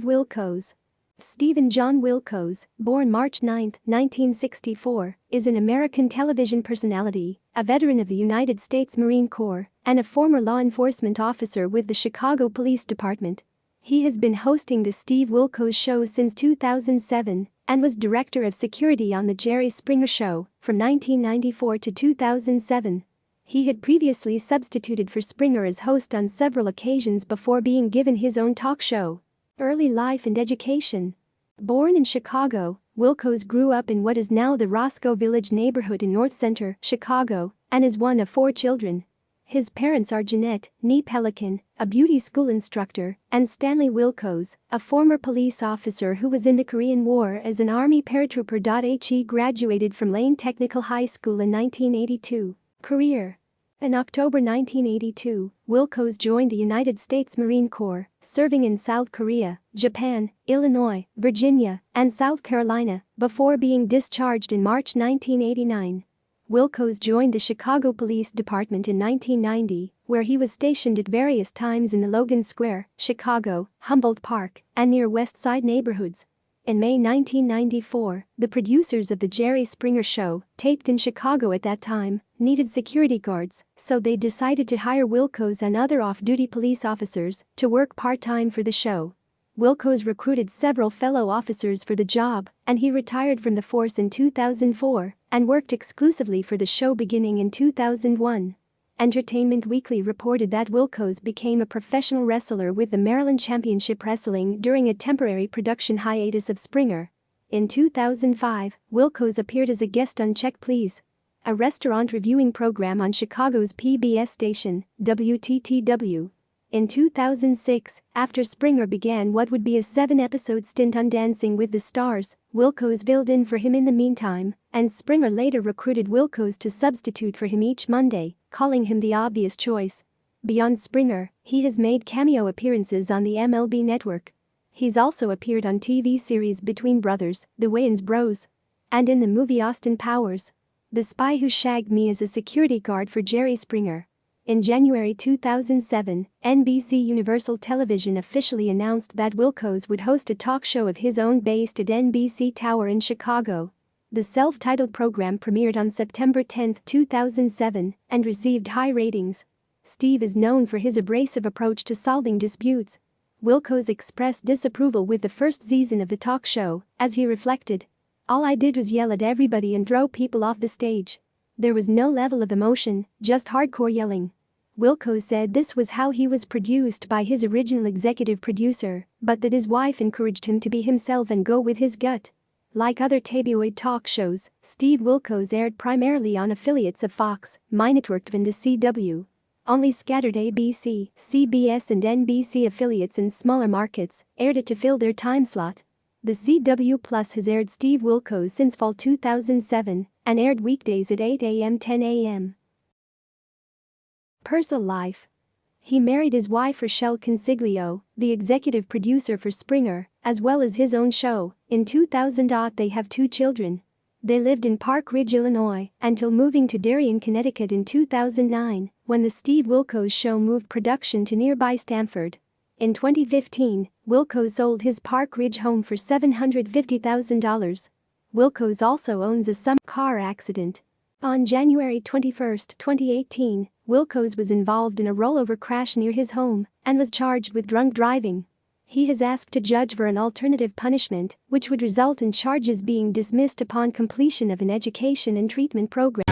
Wilkos. Stephen John Wilkos, born March 9, 1964, is an American television personality, a veteran of the United States Marine Corps, and a former law enforcement officer with the Chicago Police Department. He has been hosting the Steve Wilkos Show since 2007 and was director of security on The Jerry Springer Show from 1994 to 2007. He had previously substituted for Springer as host on several occasions before being given his own talk show. Early life and education. Born in Chicago, Wilkos grew up in what is now the Roscoe Village neighborhood in North Center, Chicago, and is one of 4 children. His parents are Jeanette, née Pelican, a beauty school instructor, and Stanley Wilkos, a former police officer who was in the Korean War as an Army paratrooper. He graduated from Lane Technical High School in 1982. Career. In October 1982, Wilkos joined the United States Marine Corps, serving in South Korea, Japan, Illinois, Virginia, and South Carolina, before being discharged in March 1989. Wilkos joined the Chicago Police Department in 1990, where he was stationed at various times in the Logan Square, Chicago, Humboldt Park, and near West Side neighborhoods. In May 1994, the producers of The Jerry Springer Show, taped in Chicago at that time, needed security guards, so they decided to hire Wilkos and other off-duty police officers to work part-time for the show. Wilkos recruited several fellow officers for the job, and he retired from the force in 2004 and worked exclusively for the show beginning in 2001. Entertainment Weekly reported that Wilkos became a professional wrestler with the Maryland Championship Wrestling during a temporary production hiatus of Springer. In 2005, Wilkos appeared as a guest on Check Please, a restaurant reviewing program on Chicago's PBS station, WTTW. In 2006, after Springer began what would be a 7-episode stint on Dancing with the Stars, Wilkos filled in for him in the meantime, and Springer later recruited Wilkos to substitute for him each Monday, calling him the obvious choice. Beyond Springer, he has made cameo appearances on the MLB Network. He's also appeared on TV series Between Brothers, The Wayans Bros, and in the movie Austin Powers, The Spy Who Shagged Me as a security guard for Jerry Springer. In January 2007, NBC Universal Television officially announced that Wilkos would host a talk show of his own based at NBC Tower in Chicago. The self-titled program premiered on September 10, 2007, and received high ratings. Steve is known for his abrasive approach to solving disputes. Wilkos expressed disapproval with the first season of the talk show, as he reflected, "All I did was yell at everybody and throw people off the stage. There was no level of emotion, just hardcore yelling." Wilkos said this was how he was produced by his original executive producer, but that his wife encouraged him to be himself and go with his gut. Like other tabloid talk shows, Steve Wilkos aired primarily on affiliates of Fox, MyNetwork and the CW. Only scattered ABC, CBS and NBC affiliates in smaller markets aired it to fill their time slot. The CW Plus has aired Steve Wilkos since fall 2007 and aired weekdays at 8 a.m. 10 a.m. Personal life. He married his wife Rochelle Consiglio, the executive producer for Springer, as well as his own show. In 2000, they have 2 children. They lived in Park Ridge, Illinois, until moving to Darien, Connecticut in 2009, when the Steve Wilkos Show moved production to nearby Stamford. In 2015, Wilkos sold his Park Ridge home for $750,000. Wilkos also owns a car accident. On January 21, 2018, Wilkos was involved in a rollover crash near his home and was charged with drunk driving. He has asked a judge for an alternative punishment, which would result in charges being dismissed upon completion of an education and treatment program.